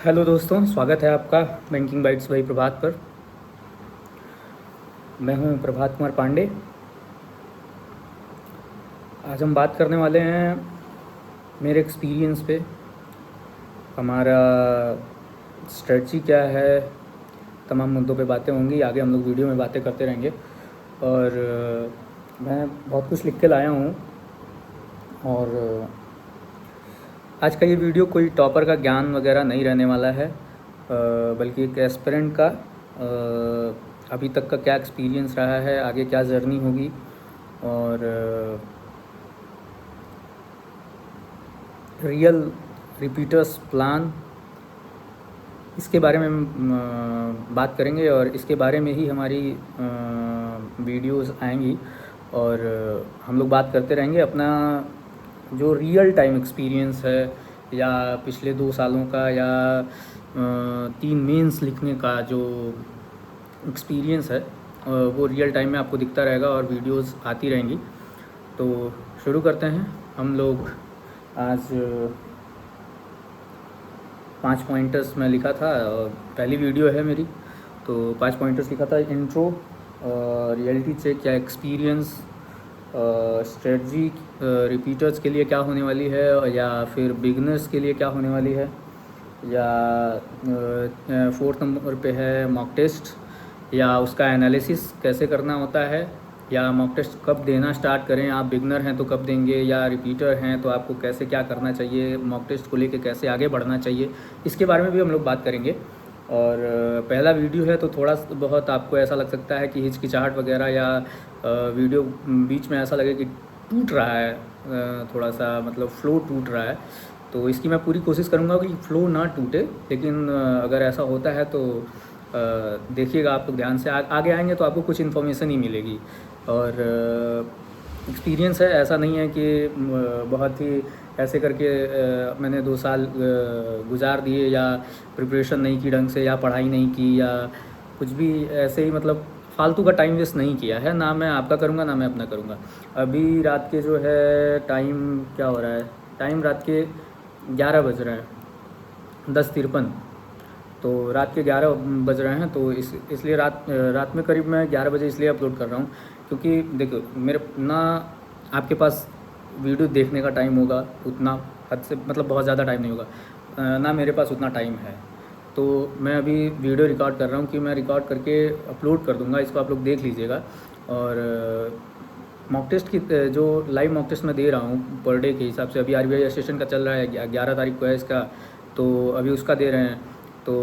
Hello दोस्तों, स्वागत है आपका बैंकिंग बाइट्स भाई प्रभात पर। मैं हूं प्रभात कुमार पांडे। आज हम बात करने वाले हैं मेरे एक्सपीरियंस पे, हमारा स्ट्रेटजी क्या है, तमाम मुद्दों पे बातें होंगी। आगे हम लोग वीडियो में बातें करते रहेंगे और मैं बहुत कुछ लिख के लाया हूँ। और आज का ये वीडियो कोई टॉपर का ज्ञान वगैरह नहीं रहने वाला है, बल्कि एक एस्पिरेंट का अभी तक का क्या एक्सपीरियंस रहा है, आगे क्या जर्नी होगी और रियल रिपीटर्स प्लान, इसके बारे में बात करेंगे। और इसके बारे में ही हमारी वीडियोस आएंगी और हम लोग बात करते रहेंगे। अपना जो रियल टाइम एक्सपीरियंस है, या पिछले 2 सालों का, या 3 मेंस लिखने का जो एक्सपीरियंस है, वो रियल टाइम में आपको दिखता रहेगा और वीडियोस आती रहेंगी। तो शुरू करते हैं हम लोग। आज 5 पॉइंटर्स मैं लिखा था, और पहली वीडियो है मेरी, तो 5 पॉइंटर्स लिखा था। इंट्रो, रियलिटी चेक या एक्सपीरियंस, स्ट्रेटजी रिपीटर्स के लिए क्या होने वाली है, या फिर बिगनर्स के लिए क्या होने वाली है, या 4th नंबर पे है मॉक टेस्ट, या उसका एनालिसिस कैसे करना होता है, या मॉक टेस्ट कब देना स्टार्ट करें। आप बिगनर हैं तो कब देंगे, या रिपीटर हैं तो आपको कैसे क्या करना चाहिए, मॉक टेस्ट को लेके कैसे आगे बढ़ना चाहिए, इसके बारे में भी हम लोग बात करेंगे। और पहला वीडियो है तो थोड़ा बहुत आपको ऐसा लग सकता है कि हिचकिचाहट वगैरह, या वीडियो बीच में ऐसा लगे कि टूट रहा है, थोड़ा सा मतलब फ़्लो टूट रहा है। तो इसकी मैं पूरी कोशिश करूँगा कि फ़्लो ना टूटे, लेकिन अगर ऐसा होता है तो देखिएगा आप लोग ध्यान से। आगे आएंगे तो आपको कुछ इन्फॉर्मेशन ही मिलेगी। और एक्सपीरियंस है, ऐसा नहीं है कि बहुत ही ऐसे करके मैंने 2 साल गुजार दिए, या प्रिपरेशन नहीं की ढंग से, या पढ़ाई नहीं की, या कुछ भी ऐसे ही मतलब फालतू का टाइम वेस्ट नहीं किया है। ना मैं आपका करूँगा, ना मैं अपना करूँगा। अभी रात के जो है टाइम क्या हो रहा है, टाइम रात के 11 बज रहे हैं, 10:53। तो रात के 11 बज रहे हैं, तो इसलिए रात में करीब मैं 11 बजे इसलिए अपलोड कर रहा हूँ क्योंकि देखो, मेरे ना आपके पास वीडियो देखने का टाइम होगा उतना, हद से मतलब बहुत ज़्यादा टाइम नहीं होगा, ना मेरे पास उतना टाइम है। तो मैं अभी वीडियो रिकॉर्ड कर रहा हूँ कि मैं रिकॉर्ड करके अपलोड कर दूँगा, इसको आप लोग देख लीजिएगा। और मॉक टेस्ट की जो लाइव मॉक टेस्ट मैं दे रहा हूँ पर डे के हिसाब से, अभी RBI सेशन का चल रहा है, 11 तारीख को है इसका, तो अभी उसका दे रहे हैं। तो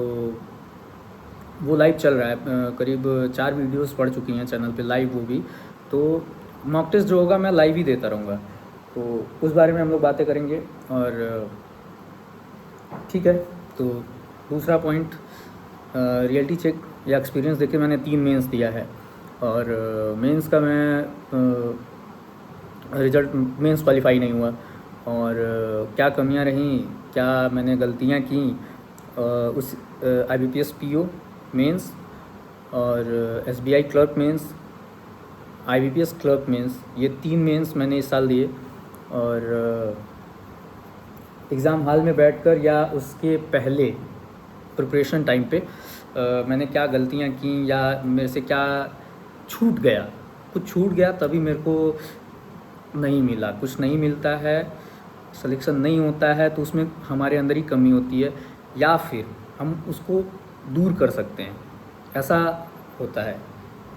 वो लाइव चल रहा है, करीब 4 वीडियोस पड़ चुकी हैं चैनल पे लाइव, वो भी। तो मॉक टेस्ट जो होगा मैं लाइव ही देता रहूँगा, तो उस बारे में हम लोग बातें करेंगे। और ठीक है, तो दूसरा पॉइंट, रियलिटी चेक या एक्सपीरियंस देखिए, मैंने 3 मेंस दिया है और मेंस का मैं रिज़ल्ट मेंस क्वालिफाई नहीं हुआ। और क्या कमियां रहीं, क्या मैंने गलतियां की, उस IBPS PO मेंस और SBI clerk mains, IBPS clerk mains, ये 3 मेंस मैंने इस साल दिए। और एग्ज़ाम हॉल में बैठकर या उसके पहले प्रिपरेशन टाइम पे मैंने क्या गलतियां की, या मेरे से क्या छूट गया, कुछ छूट गया तभी मेरे को नहीं मिला। कुछ नहीं मिलता है, सिलेक्शन नहीं होता है, तो उसमें हमारे अंदर ही कमी होती है, या फिर हम उसको दूर कर सकते हैं, ऐसा होता है।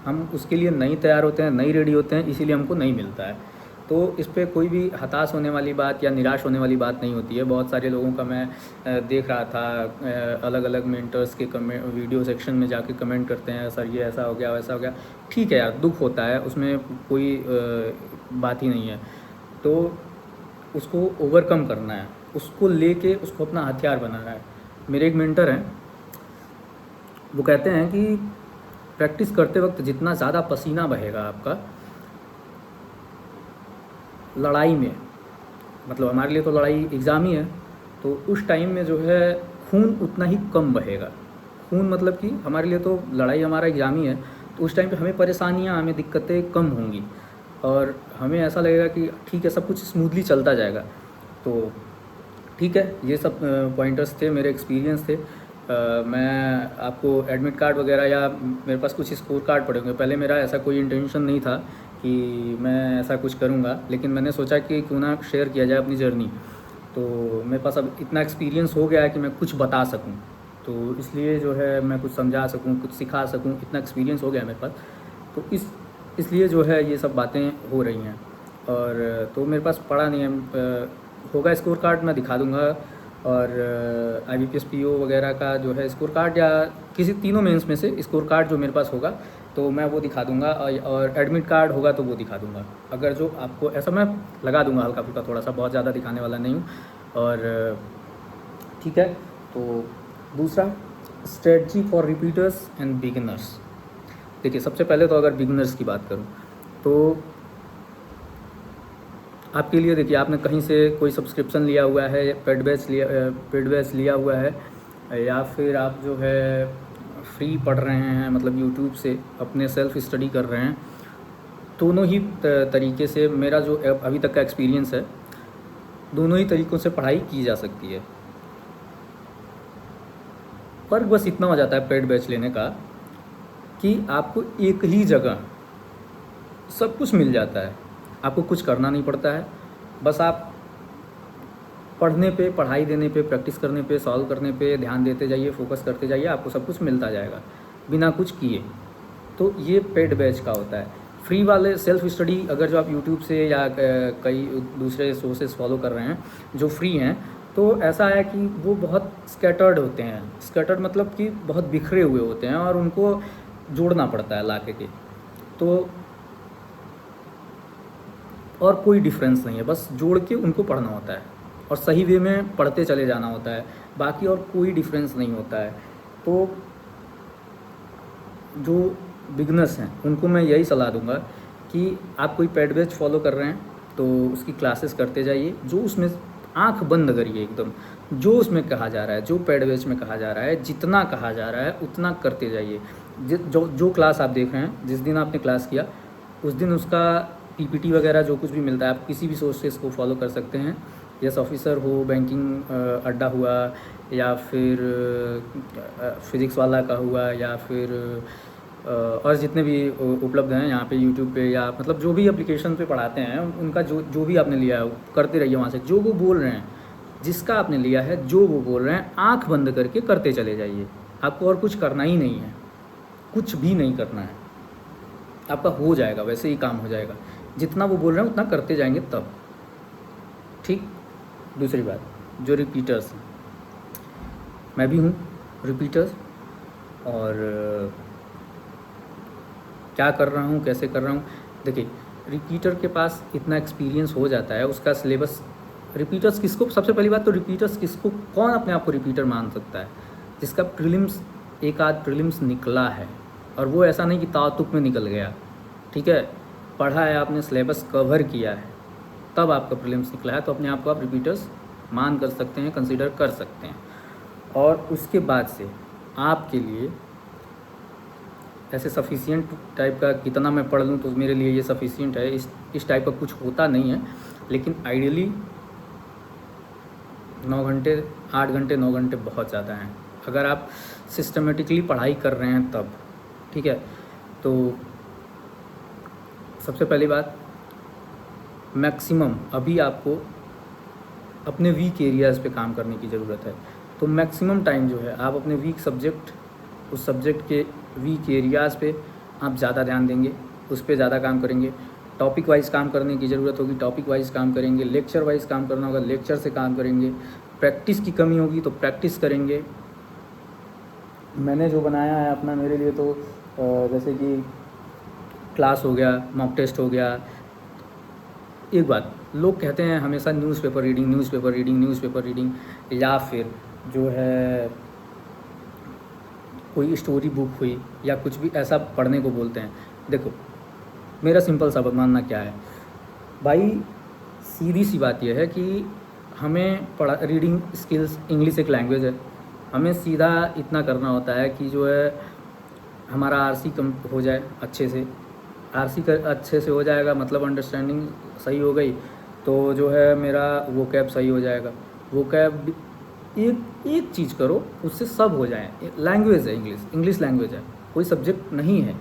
हम उसके लिए नहीं तैयार होते हैं, नहीं रेडी होते हैं, इसीलिए हमको नहीं मिलता है। तो इस पे कोई भी हताश होने वाली बात या निराश होने वाली बात नहीं होती है। बहुत सारे लोगों का मैं देख रहा था, अलग अलग मेंटर्स के वीडियो सेक्शन में जाके कमेंट करते हैं, सर ये ऐसा हो गया, वैसा हो गया। ठीक है यार, दुख होता है, उसमें कोई बात ही नहीं है। तो उसको ओवरकम करना है, उसको लेके उसको अपना हथियार बनाना है। मेरे एक मेंटर हैं, वो कहते हैं कि प्रैक्टिस करते वक्त जितना ज़्यादा पसीना बहेगा आपका लड़ाई में, मतलब हमारे लिए तो लड़ाई एग्ज़ाम ही है, तो उस टाइम में जो है खून उतना ही कम बहेगा। खून मतलब कि हमारे लिए तो लड़ाई हमारा एग्ज़ाम ही है, तो उस टाइम पे हमें परेशानियाँ, हमें दिक्कतें कम होंगी और हमें ऐसा लगेगा कि ठीक है, सब कुछ स्मूथली चलता जाएगा। तो ठीक है, ये सब पॉइंटर्स थे, मेरे एक्सपीरियंस थे। मैं आपको एडमिट कार्ड वगैरह या मेरे पास कुछ स्कोर कार्ड पड़े होंगे। पहले मेरा ऐसा कोई इंटेंशन नहीं था कि मैं ऐसा कुछ करूँगा, लेकिन मैंने सोचा कि क्यों ना शेयर किया जाए अपनी जर्नी। तो मेरे पास अब इतना एक्सपीरियंस हो गया है कि मैं कुछ बता सकूँ, तो इसलिए जो है मैं कुछ समझा सकूँ, कुछ सिखा सकूँ, इतना एक्सपीरियंस हो गया है मेरे पास। तो इसलिए जो है ये सब बातें हो रही हैं। और तो मेरे पास पड़ा नहीं है, होगा स्कोर कार्ड मैं दिखा दूँगा। और IBPS PO वगैरह का जो है स्कोर कार्ड, या किसी तीनों मेंस में से स्कोर कार्ड जो मेरे पास होगा तो मैं वो दिखा दूँगा। और एडमिट कार्ड होगा तो वो दिखा दूँगा। अगर जो आपको ऐसा मैं लगा दूँगा हल्का फुल्का, थोड़ा सा, बहुत ज़्यादा दिखाने वाला नहीं हूँ। और ठीक है, तो दूसरा, strategy for repeaters and beginners. देखिए, सबसे पहले तो अगर बिगिनर्स की बात करूँ तो आपके लिए, देखिए, आपने कहीं से कोई सब्सक्रिप्शन लिया हुआ है, पेड बैच लिया हुआ है, या फिर आप जो है फ्री पढ़ रहे हैं, मतलब यूट्यूब से अपने सेल्फ स्टडी कर रहे हैं। दोनों ही तरीके से मेरा जो अभी तक का एक्सपीरियंस है, दोनों ही तरीक़ों से पढ़ाई की जा सकती है। फ़र्क बस इतना हो जाता है पेड बैच लेने का कि आपको एक ही जगह सब कुछ मिल जाता है, आपको कुछ करना नहीं पड़ता है। बस आप पढ़ने पे, पढ़ाई देने पे, प्रैक्टिस करने पे, सॉल्व करने पे ध्यान देते जाइए, फोकस करते जाइए, आपको सब कुछ मिलता जाएगा बिना कुछ किए। तो ये पेड बैच का होता है। फ्री वाले सेल्फ स्टडी, अगर जो आप यूट्यूब से या कई दूसरे सोर्सेज फॉलो कर रहे हैं जो फ्री हैं, तो ऐसा है कि वो बहुत स्कैटर्ड होते हैं। स्कैटर्ड मतलब कि बहुत बिखरे हुए होते हैं और उनको जोड़ना पड़ता है ला के। तो और कोई डिफरेंस नहीं है, बस जोड़ के उनको पढ़ना होता है और सही वे में पढ़ते चले जाना होता है, बाकी और कोई डिफरेंस नहीं होता है। तो जो बिगनर्स हैं उनको मैं यही सलाह दूंगा कि आप कोई पेड बैच फॉलो कर रहे हैं तो उसकी क्लासेस करते जाइए, जो उसमें आंख बंद करिए एकदम, जो उसमें कहा जा रहा है, जो पेड बैच में कहा जा रहा है, जितना कहा जा रहा है उतना करते जाइए। जो क्लास आप देख रहे हैं, जिस दिन आपने क्लास किया उस दिन उसका PPT वगैरह जो कुछ भी मिलता है, आप किसी भी सोर्सेस को फॉलो कर सकते हैं। यस ऑफिसर हो, बैंकिंग अड्डा हुआ, या फिर फिज़िक्स वाला का हुआ, या फिर और जितने भी उपलब्ध हैं यहाँ पे यूट्यूब पे, या मतलब जो भी एप्लीकेशन पे पढ़ाते हैं उनका जो भी आपने लिया है करते रहिए वहाँ से। जो वो बोल रहे हैं, जिसका आपने लिया है, जो वो बोल रहे हैं, आँख बंद करके करते चले जाइए। आपको और कुछ करना ही नहीं है, कुछ भी नहीं करना है, आपका हो जाएगा, वैसे ही काम हो जाएगा। जितना वो बोल रहे हैं उतना करते जाएंगे तब। ठीक। दूसरी बात, जो रिपीटर्स हैं, मैं भी हूँ रिपीटर्स, और क्या कर रहा हूँ, कैसे कर रहा हूँ। देखिए, रिपीटर के पास इतना एक्सपीरियंस हो जाता है, उसका सिलेबस। रिपीटर्स किसको, सबसे पहली बात तो रिपीटर्स किसको, कौन अपने आप को रिपीटर मान सकता है? जिसका प्रीलिम्स, एक आध प्रीलिम्स निकला है, और वो ऐसा नहीं कि तातुक में निकल गया, ठीक है, पढ़ा है आपने, सिलेबस कवर किया है, तब आपका प्रीलिम्स निकला है, तो अपने आप को आप रिपीटर्स मान कर सकते हैं, कंसीडर कर सकते हैं। और उसके बाद से आपके लिए ऐसे सफिशिएंट टाइप का, कितना मैं पढ़ लूँ तो मेरे लिए ये सफिशिएंट है, इस टाइप का कुछ होता नहीं है। लेकिन आइडियली 9 घंटे, 8 घंटे, 9 घंटे बहुत ज़्यादा हैं, अगर आप सिस्टमेटिकली पढ़ाई कर रहे हैं तब। ठीक है, तो सबसे पहली बात, मैक्सिमम अभी आपको अपने वीक एरियाज़ पे काम करने की ज़रूरत है। तो मैक्सिमम टाइम जो है आप अपने वीक सब्जेक्ट, उस सब्जेक्ट के वीक एरियाज़ पे आप ज़्यादा ध्यान देंगे, उस पर ज़्यादा काम करेंगे। टॉपिक वाइज काम करने की ज़रूरत होगी, टॉपिक वाइज काम करेंगे। लेक्चर वाइज काम करना होगा, लेक्चर से काम करेंगे। प्रैक्टिस की कमी होगी तो प्रैक्टिस करेंगे। मैंने जो बनाया है अपना, मेरे लिए तो जैसे कि क्लास हो गया, मॉक टेस्ट हो गया। एक बात, लोग कहते हैं हमेशा newspaper reading, newspaper reading, newspaper reading, या फिर जो है कोई स्टोरी बुक हुई या कुछ भी ऐसा पढ़ने को बोलते हैं। देखो, मेरा सिंपल सा मानना क्या है भाई, सीधी सी बात यह है कि हमें रीडिंग स्किल्स, इंग्लिश एक लैंग्वेज है, हमें सीधा इतना करना होता है कि जो है हमारा आरसी कम हो जाए अच्छे से। आरसी अच्छे से हो जाएगा मतलब अंडरस्टैंडिंग सही हो गई, तो जो है मेरा वोकैब सही हो जाएगा। वोकैब, एक एक चीज़ करो, उससे सब हो जाए। लैंग्वेज है इंग्लिश, इंग्लिश लैंग्वेज है, कोई सब्जेक्ट नहीं है।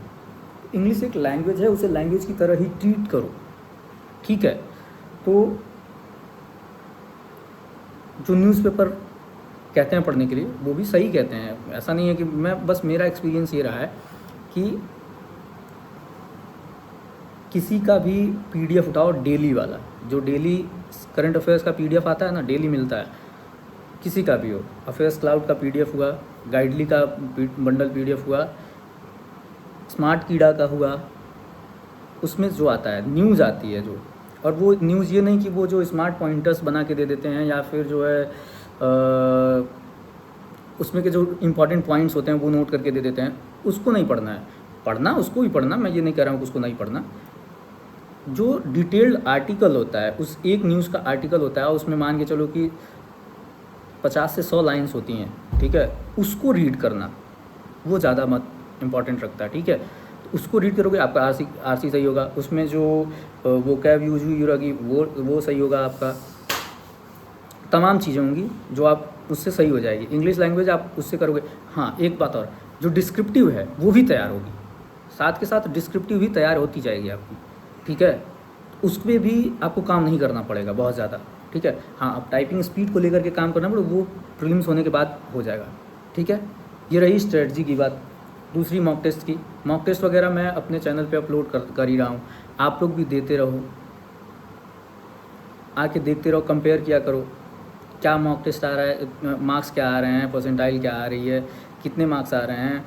इंग्लिश एक लैंग्वेज है, उसे लैंग्वेज की तरह ही ट्रीट करो, ठीक है। तो जो न्यूज़पेपर कहते हैं पढ़ने के लिए, वो भी सही कहते हैं, ऐसा नहीं है कि मैं, बस मेरा एक्सपीरियंस ये रहा है कि किसी का भी पीडीएफ उठाओ डेली वाला, जो डेली करंट अफेयर्स का पीडीएफ आता है ना, डेली मिलता है, किसी का भी हो, अफेयर्स क्लाउड का पीडीएफ हुआ, गाइडली का बंडल पीडीएफ हुआ, स्मार्ट कीड़ा का हुआ, उसमें जो आता है न्यूज़ आती है जो, और वो न्यूज़ ये नहीं कि वो जो स्मार्ट पॉइंटर्स बना के दे देते हैं, या फिर जो है उसमें के जो इंपॉर्टेंट पॉइंट्स होते हैं वो नोट करके दे देते हैं, उसको नहीं पढ़ना है। पढ़ना उसको भी पढ़ना, मैं ये नहीं कह रहा हूँ कि उसको नहीं पढ़ना। जो डिटेल्ड आर्टिकल होता है, उस एक न्यूज़ का आर्टिकल होता है, उसमें मान के चलो कि 50 से 100 लाइन्स होती हैं, ठीक है, उसको रीड करना वो ज़्यादा मत इम्पॉर्टेंट रखता है, ठीक है। तो उसको रीड करोगे आपका आरसी सही होगा, उसमें जो वोकैब यूज हुई होगी वो सही होगा, आपका तमाम चीज़ें होंगी जो आप उससे सही हो जाएगी। इंग्लिश लैंग्वेज आप उससे करोगे। हाँ, एक बात और, जो डिस्क्रिप्टिव है वो भी तैयार होगी, साथ के साथ डिस्क्रिप्टिव भी तैयार होती जाएगी आपकी, ठीक है। उसमें भी आपको काम नहीं करना पड़ेगा बहुत ज़्यादा, ठीक है। हाँ, अब टाइपिंग स्पीड को लेकर के काम करना पड़ेगा, वो प्रीलिम्स होने के बाद हो जाएगा, ठीक है। ये रही स्ट्रेटजी की बात। दूसरी मॉक टेस्ट की, मॉक टेस्ट वगैरह मैं अपने चैनल पे अपलोड कर ही रहा हूँ, आप लोग भी देते रहो, आके देखते रहो, कंपेयर किया करो, क्या मॉक टेस्ट आ रहा है, मार्क्स क्या आ रहे हैं, परसेंटाइल क्या आ रही है, कितने मार्क्स आ रहे हैं,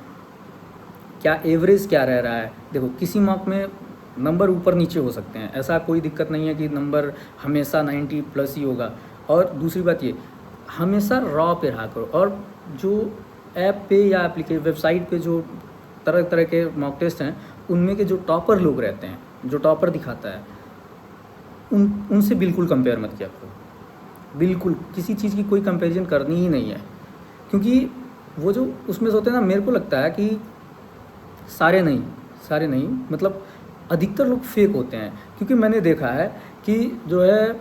क्या एवरेज क्या रह रहा है। देखो, किसी मॉक में नंबर ऊपर नीचे हो सकते हैं, ऐसा कोई दिक्कत नहीं है कि नंबर हमेशा 90 प्लस ही होगा। और दूसरी बात ये, हमेशा रॉ पे रहा करो, और जो ऐप पे या एप्लीकेशन वेबसाइट पे जो तरह तरह के मॉक टेस्ट हैं, उनमें के जो टॉपर लोग रहते हैं, जो टॉपर दिखाता है, उनसे बिल्कुल कंपेयर मत किया करो, बिल्कुल किसी चीज़ की कोई कंपैरिजन करनी ही नहीं है। क्योंकि वो जो उसमें से होते हैं ना, मेरे को लगता है कि सारे नहीं मतलब अधिकतर लोग फेक होते हैं। क्योंकि मैंने देखा है कि जो है,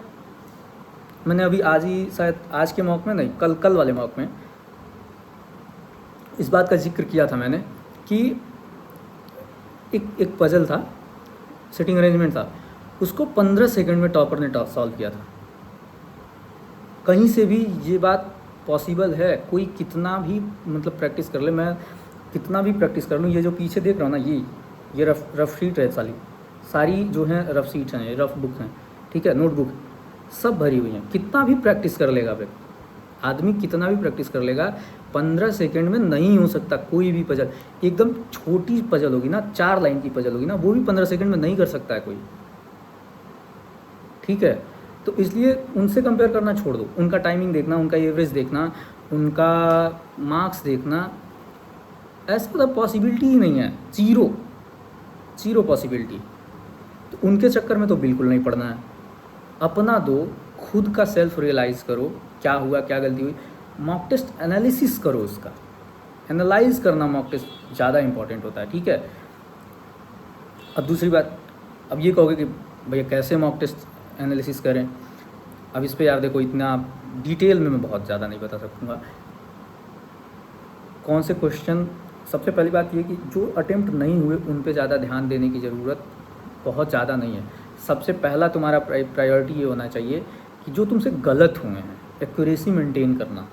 मैंने अभी आज ही शायद आज के मॉक में नहीं, कल वाले मॉक में इस बात का जिक्र किया था मैंने कि एक पजल था, सिटिंग अरेंजमेंट था, उसको 15 सेकंड में टॉपर ने सॉल्व किया था। कहीं से भी ये बात पॉसिबल है, कोई कितना भी मतलब प्रैक्टिस कर ले, मैं कितना भी प्रैक्टिस कर लूँ, ये जो पीछे देख रहा हूँ ना, ये रफ शीट है, सारी जो हैं रफ शीट्स हैं, रफ बुक हैं, ठीक है, नोटबुक सब भरी हुई हैं। कितना भी प्रैक्टिस कर लेगा आदमी, कितना भी प्रैक्टिस कर लेगा, 15 सेकंड में नहीं हो सकता कोई भी पजल। एकदम छोटी पजल होगी ना, 4 लाइन की पजल होगी ना, वो भी 15 सेकंड में नहीं कर सकता है कोई, ठीक है। तो इसलिए उनसे कंपेयर करना छोड़ दो, उनका टाइमिंग देखना, उनका एवरेज देखना, उनका मार्क्स देखना, ऐसा तो पॉसिबिलिटी ही नहीं है, जीरो पॉसिबिलिटी। तो उनके चक्कर में तो बिल्कुल नहीं पढ़ना है। अपना दो, खुद का सेल्फ रियलाइज़ करो, क्या हुआ, क्या गलती हुई, मॉक टेस्ट एनालिसिस करो, उसका एनालाइज करना मॉक टेस्ट ज़्यादा इंपॉर्टेंट होता है, ठीक है। अब दूसरी बात, अब ये कहोगे कि भैया कैसे मॉक टेस्ट एनालिसिस करें। अब इस पे यार देखो, इतना डिटेल में मैं बहुत ज़्यादा नहीं बता सकूँगा। कौन से क्वेश्चन, सबसे पहली बात ये कि जो अटेम्प्ट नहीं हुए उन पे ज़्यादा ध्यान देने की ज़रूरत बहुत ज़्यादा नहीं है। सबसे पहला तुम्हारा प्रायोरिटी ये होना चाहिए कि जो तुमसे गलत हुए हैं, एक्यूरेसी मेंटेन करना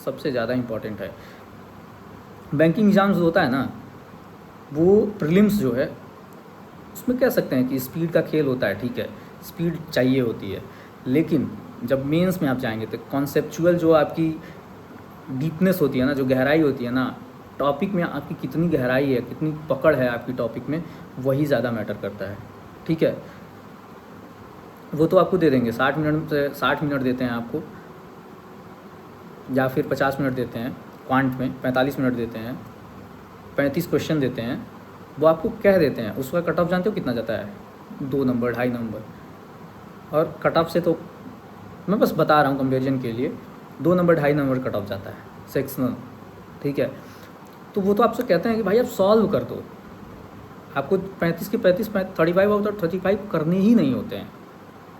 सबसे ज़्यादा इम्पॉर्टेंट है। बैंकिंग एग्ज़ाम्स होता है ना, वो प्रीलिम्स जो है उसमें कह सकते हैं कि स्पीड का खेल होता है, ठीक है, स्पीड चाहिए होती है। लेकिन जब मेंस में आप जाएंगे तो कॉन्सेप्चुअल जो आपकी डीपनेस होती है ना, जो गहराई होती है ना, टॉपिक में आपकी कितनी गहराई है, कितनी पकड़ है आपकी टॉपिक में, वही ज़्यादा मैटर करता है, ठीक है। वो तो आपको दे देंगे, 60 मिनट देते हैं आपको, या फिर 50 मिनट देते हैं, क्वांट में 45 मिनट देते हैं, 35 क्वेश्चन देते हैं, वो आपको कह देते हैं। उसका कट ऑफ जानते हो कितना जाता है? 2 नंबर, 2.5 नंबर। और कट ऑफ से तो मैं बस बता रहा हूँ कंपेरिजन के लिए, 2 नंबर 2.5 नंबर कट ऑफ जाता है सेक्शनल, ठीक है। तो वो तो आपसे कहते हैं कि भाई आप सॉल्व कर दो, आपको 35 के 35 35 आउट ऑफ 35 करने ही नहीं होते हैं,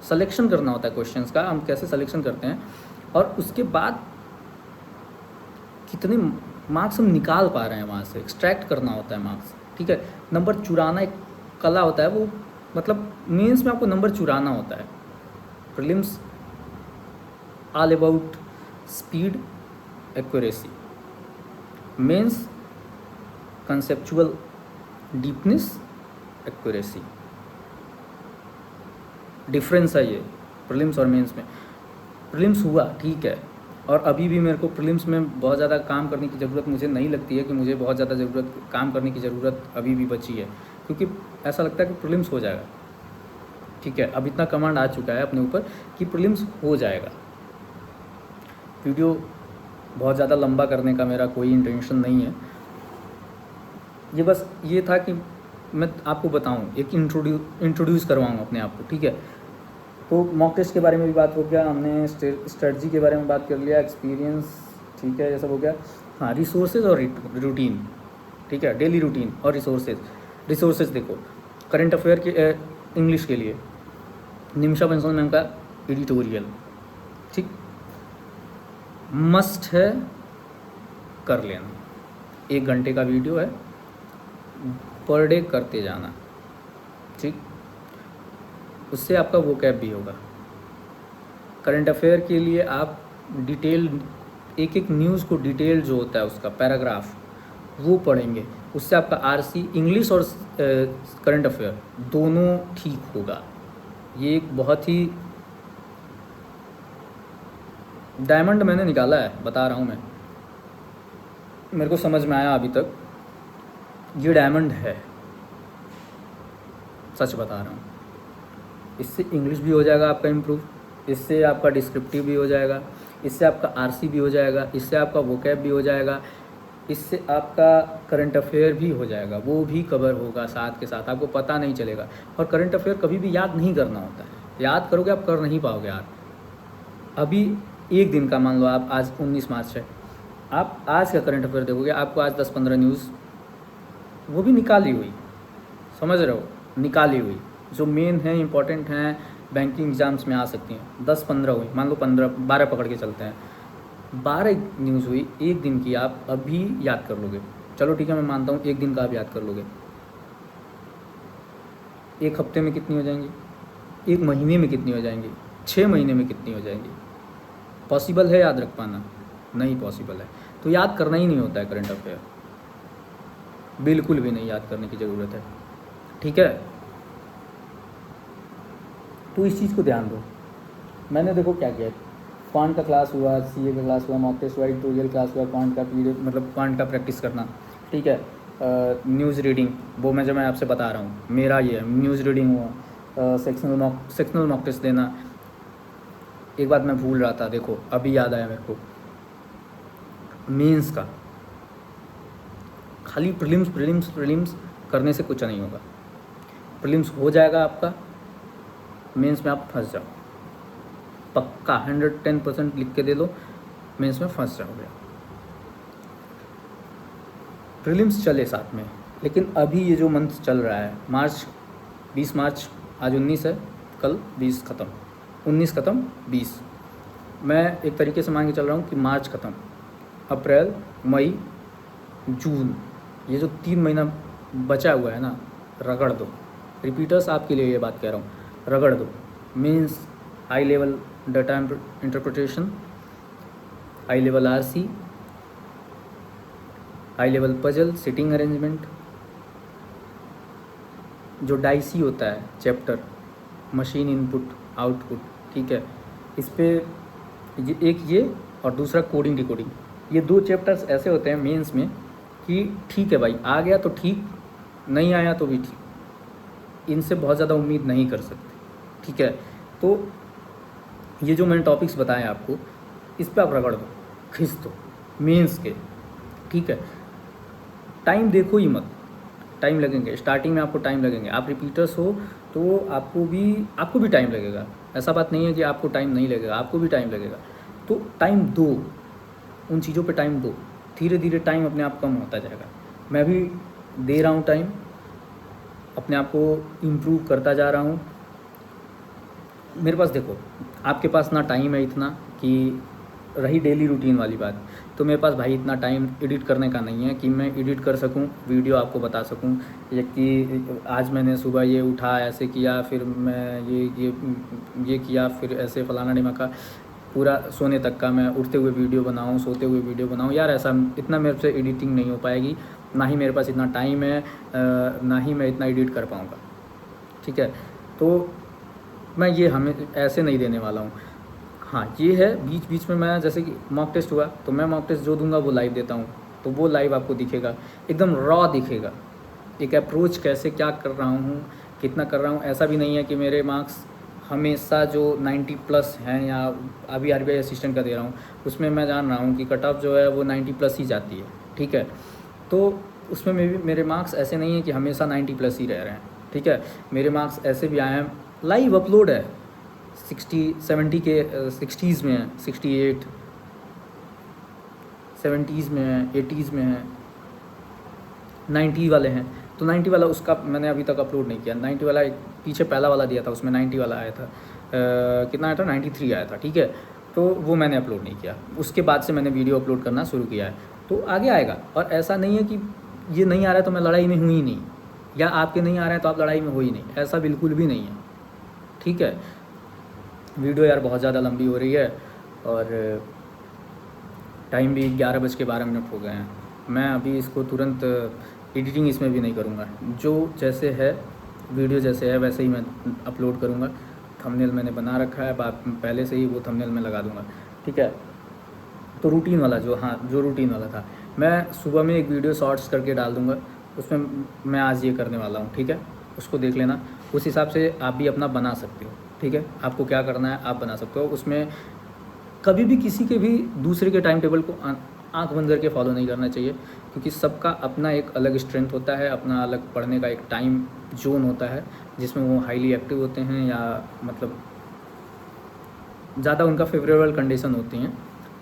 सिलेक्शन करना होता है क्वेश्चंस का। हम कैसे सिलेक्शन करते हैं, और उसके बाद कितने मार्क्स हम निकाल पा रहे हैं वहाँ से, एक्सट्रैक्ट करना होता है मार्क्स, ठीक है। नंबर चुराना एक कला होता है, वो मतलब मेंस में आपको नंबर चुराना होता है। Prelims all about speed, accuracy, mains conceptual deepness, accuracy. Difference है ये प्रीलिम्स और मेंस में। प्रीलिम्स हुआ ठीक है, और अभी भी मेरे को प्रीलिम्स में बहुत ज़्यादा काम करने की ज़रूरत मुझे नहीं लगती है कि मुझे बहुत ज़्यादा काम करने की ज़रूरत अभी भी बची है, क्योंकि ऐसा लगता है कि प्रीलिम्स हो जाएगा, ठीक है। अब इतना कमांड आ चुका है अपने ऊपर कि प्रीलिम्स हो जाएगा। वीडियो बहुत ज़्यादा लंबा करने का मेरा कोई इंटेंशन नहीं है, ये बस ये था कि मैं आपको बताऊं, एक इंट्रोड्यूस करवाऊँ अपने आप को, ठीक है। तो मॉक टेस्ट के बारे में भी बात हो गया, हमने स्ट्रेटजी के बारे में बात कर लिया, एक्सपीरियंस, ठीक है, ये सब हो गया। हाँ, रिसोर्सेज और रूटीन, ठीक है, डेली रूटीन और रिसोर्सेज देखो, करंट अफेयर के इंग्लिश के लिए निमिषा बंसल मैम का एडिटोरियल, ठीक, मस्ट है, कर लेना। 1 घंटे का वीडियो है, पर डे करते जाना, ठीक, उससे आपका वोकैब भी होगा। करंट अफेयर के लिए आप डिटेल, एक एक न्यूज़ को डिटेल जो होता है उसका पैराग्राफ वो पढ़ेंगे, उससे आपका आरसी इंग्लिश और करंट अफेयर दोनों ठीक होगा। ये एक बहुत ही डायमंड मैंने निकाला है, बता रहा हूँ मैं, मेरे को समझ में आया अभी तक, ये डायमंड है, सच बता रहा हूँ। इससे इंग्लिश भी हो जाएगा आपका इम्प्रूव, इससे आपका डिस्क्रिप्टिव भी हो जाएगा, इससे आपका आरसी भी हो जाएगा, इससे आपका वोकैब भी हो जाएगा, इससे आपका करंट अफेयर भी हो जाएगा, वो भी कवर होगा साथ के साथ, आपको पता नहीं चलेगा। और करंट अफेयर कभी भी याद नहीं करना होता है, याद करोगे आप कर नहीं पाओगे यार। अभी एक दिन का मान लो आप, आज 19 मार्च है, आप आज का करंट अफेयर देखोगे, आपको आज 10-15 न्यूज़ वो भी निकाली हुई, समझ रहे हो, निकाली हुई जो मेन है, इंपॉर्टेंट हैं, बैंकिंग एग्जाम्स में आ सकती हैं, 10-15 हुई, मान लो 15-12 पकड़ के चलते हैं, 12 न्यूज़ हुई एक दिन की, आप अभी याद कर लोगे, चलो ठीक है, मैं मानता हूँ एक दिन का आप याद कर लोगे, एक हफ्ते में कितनी हो जाएंगी, एक महीने में कितनी हो जाएंगी, 6 महीने में कितनी हो जाएंगी? पॉसिबल है याद रख पाना? नहीं पॉसिबल है। तो याद करना ही नहीं होता है करंट अफेयर, बिल्कुल भी नहीं याद करने की ज़रूरत है, ठीक है। तो इस चीज़ को ध्यान दो। मैंने देखो क्या किया, क्वांट का क्लास हुआ, सीए का क्लास हुआ, मॉक टेस्ट हुआ, एडिटोरियल क्लास हुआ, क्वांट का पीरियड मतलब क्वांट का प्रैक्टिस करना, ठीक है। न्यूज़ रीडिंग, वो मैं आपसे बता रहा हूँ, मेरा ये है, न्यूज़ रीडिंग हुआ, सेक्शनल मॉक टेस्ट देना। एक बात मैं भूल रहा था, देखो अभी याद आया मेरे को, मेंस का खाली प्रीलिम्स करने से कुछ नहीं होगा। प्रीलिम्स हो जाएगा आपका, मेंस में आप फंस जाओ, पक्का 110% लिख के दे दो, मेंस में फंस जाओगे। प्रीलिम्स चले साथ में, लेकिन अभी ये जो मंथ चल रहा है, मार्च 20 मार्च, आज 19 है, कल 20 ख़त्म, 19 ख़त्म 20, मैं एक तरीके से मान के चल रहा हूँ कि मार्च ख़त्म, अप्रैल, मई, जून, ये जो 3 महीना बचा हुआ है ना, रगड़ दो। रिपीटर्स आपके लिए ये बात कह रहा हूँ, रगड़ दो। Means high level data interpretation, high level RC, high level puzzle, sitting arrangement, जो डाइसी होता है चैप्टर, मशीन इनपुट आउटपुट, ठीक है, इस पे एक ये और दूसरा कोडिंग डिकोडिंग, ये 2 चैप्टर्स ऐसे होते हैं मेंस में कि ठीक है भाई, आ गया तो ठीक, नहीं आया तो भी ठीक, इनसे बहुत ज़्यादा उम्मीद नहीं कर सकते, ठीक है। तो ये जो मैंने टॉपिक्स बताए आपको, इस पर आप रगड़ दो, खींच दो मेंस के, ठीक है। टाइम देखो ही मत, टाइम लगेंगे, स्टार्टिंग में आपको टाइम लगेंगे, आप रिपीटर्स हो तो आपको भी टाइम लगेगा, ऐसा बात नहीं है कि आपको टाइम नहीं लगेगा, आपको भी टाइम लगेगा। तो टाइम दो, उन चीज़ों पे टाइम दो, धीरे धीरे टाइम अपने आप कम होता जाएगा। मैं भी दे रहा हूँ टाइम, अपने आप को इम्प्रूव करता जा रहा हूँ। मेरे पास देखो, आपके पास ना टाइम है इतना कि रही डेली रूटीन वाली बात, तो मेरे पास भाई इतना टाइम एडिट करने का नहीं है कि मैं एडिट कर सकूं, वीडियो आपको बता सकूं, या कि आज मैंने सुबह ये उठा ऐसे किया, फिर मैं ये किया, फिर ऐसे फलाना ढिमाका, पूरा सोने तक का मैं उठते हुए वीडियो बनाऊं, सोते हुए वीडियो बनाऊं। यार ऐसा इतना मेरे से एडिटिंग नहीं हो पाएगी, ना ही मेरे पास इतना टाइम है, ना ही मैं इतना एडिट कर पाऊँगा। ठीक है, तो मैं ये हमें ऐसे नहीं देने वाला हूँ। हाँ ये है, बीच बीच में मैं जैसे कि मॉक टेस्ट हुआ तो मैं मॉक टेस्ट जो दूंगा वो लाइव देता हूँ, तो वो लाइव आपको दिखेगा, एकदम रॉ दिखेगा, एक अप्रोच कैसे क्या कर रहा हूँ, कितना कर रहा हूँ। ऐसा भी नहीं है कि मेरे मार्क्स हमेशा जो 90 प्लस हैं, या अभी RBI असिस्टेंट का दे रहा हूँ उसमें मैं जान रहा हूँ कि कट ऑफ जो है वो 90 प्लस ही जाती है। ठीक है, तो उसमें मेरे मार्क्स ऐसे नहीं है कि हमेशा 90 प्लस ही रह रहे हैं। ठीक है, मेरे मार्क्स ऐसे भी आए हैं, लाइव अपलोड है, 60-70 के 60s में है, 68 70s में है, 80s में है, 90 वाले हैं। तो 90 वाला उसका मैंने अभी तक अपलोड नहीं किया। 90 वाला एक पीछे पहला वाला दिया था, उसमें 90 वाला आया था, कितना आया था, 93 आया था। ठीक है, तो वो मैंने अपलोड नहीं किया, उसके बाद से मैंने वीडियो अपलोड करना शुरू किया है, तो आगे आएगा। और ऐसा नहीं है कि ये नहीं आ रहा है तो मैं लड़ाई में हूँ ही नहीं, या आपके नहीं आ रहा है तो आप लड़ाई में हो ही नहीं, ऐसा बिल्कुल भी नहीं है। ठीक है, वीडियो यार बहुत ज़्यादा लंबी हो रही है और टाइम भी 11:12 हो गए हैं। मैं अभी इसको तुरंत एडिटिंग इसमें भी नहीं करूँगा, जो जैसे है वीडियो जैसे है वैसे ही मैं अपलोड करूँगा। थंबनेल मैंने बना रखा है, पहले से ही वो थंबनेल में लगा दूँगा। ठीक है, तो रूटीन वाला जो रूटीन वाला था, मैं सुबह में एक वीडियो शॉर्ट्स करके डाल दूँगा, उसमें मैं आज ये करने वाला हूँ। ठीक है, उसको देख लेना, उस हिसाब से आप भी अपना बना सकते हो। ठीक है, आपको क्या करना है आप बना सकते हो। उसमें कभी भी किसी के भी दूसरे के टाइम टेबल को आँख बंद करके फॉलो नहीं करना चाहिए, क्योंकि सबका अपना एक अलग स्ट्रेंथ होता है, अपना अलग पढ़ने का एक टाइम जोन होता है जिसमें वो हाईली एक्टिव होते हैं, या मतलब ज़्यादा उनका फेवरेबल कंडीशन होती हैं,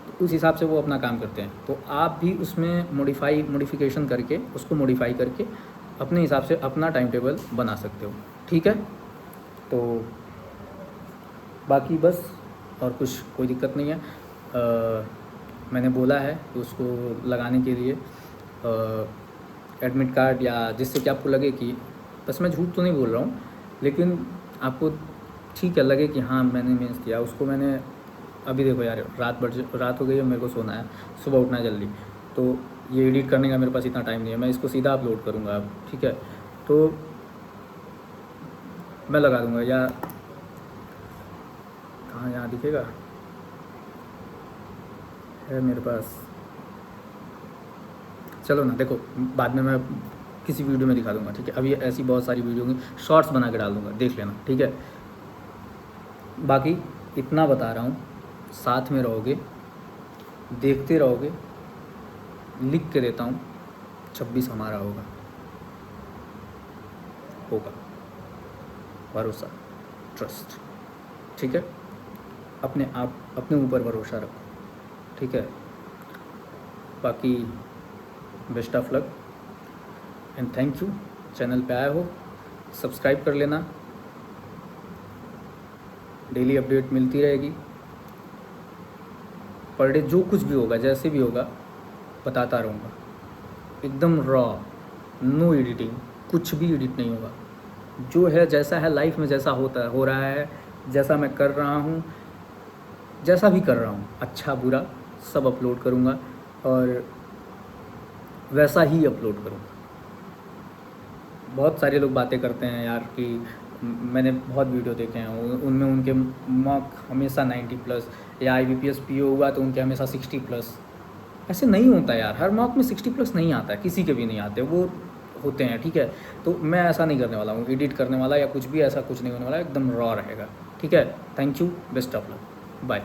तो उस हिसाब से वो अपना काम करते हैं। तो आप भी उसमें मॉडिफिकेशन करके, उसको मॉडिफाई करके अपने हिसाब से अपना टाइम टेबल बना सकते हो। ठीक है, तो बाकी बस और कुछ कोई दिक्कत नहीं है। मैंने बोला है कि उसको लगाने के लिए एडमिट कार्ड, या जिससे कि आपको लगे कि, बस मैं झूठ तो नहीं बोल रहा हूँ, लेकिन आपको ठीक है लगे कि हाँ मैंने मेंस किया। उसको मैंने अभी देखो यार, रात हो गई है, मेरे को सोना है, सुबह उठना है जल्दी, तो ये एडिट करने का मेरे पास इतना टाइम नहीं है, मैं इसको सीधा अपलोड करूँगा अब। ठीक है, तो मैं लगा दूँगा, या कहाँ यहाँ दिखेगा है मेरे पास, चलो ना, देखो बाद में मैं किसी वीडियो में दिखा दूँगा। ठीक है, अभी ऐसी बहुत सारी वीडियो होंगी, शॉर्ट्स बना के डाल दूँगा, देख लेना। ठीक है, बाकी इतना बता रहा हूँ, साथ में रहोगे, देखते रहोगे, लिख के देता हूँ, 26 हमारा होगा, भरोसा, ट्रस्ट। ठीक है, अपने ऊपर भरोसा रखो। ठीक है, बाकी best of luck and thank you. Channel पे आए हो सब्सक्राइब कर लेना, डेली अपडेट मिलती रहेगी, पर डे जो कुछ भी होगा, जैसे भी होगा, बताता रहूँगा, एकदम रॉ, नो एडिटिंग, कुछ भी एडिट नहीं होगा, जो है जैसा है लाइफ में, जैसा होता है, हो रहा है, जैसा मैं कर रहा हूँ, जैसा भी कर रहा हूँ, अच्छा बुरा सब अपलोड करूँगा, और वैसा ही अपलोड करूँगा। बहुत सारे लोग बातें करते हैं यार कि मैंने बहुत वीडियो देखे हैं, उनमें उनके मॉक हमेशा 90 प्लस, या IBPS PO हुआ तो उनके हमेशा 60 प्लस। ऐसे नहीं होता यार, हर मॉक में 60 प्लस नहीं आता है, किसी के भी नहीं आते, वो होते हैं। ठीक है, तो मैं ऐसा नहीं करने वाला हूँ, एडिट करने वाला या कुछ भी, ऐसा कुछ नहीं होने वाला, एकदम रॉ रहेगा। ठीक है, thank you, best of luck, bye.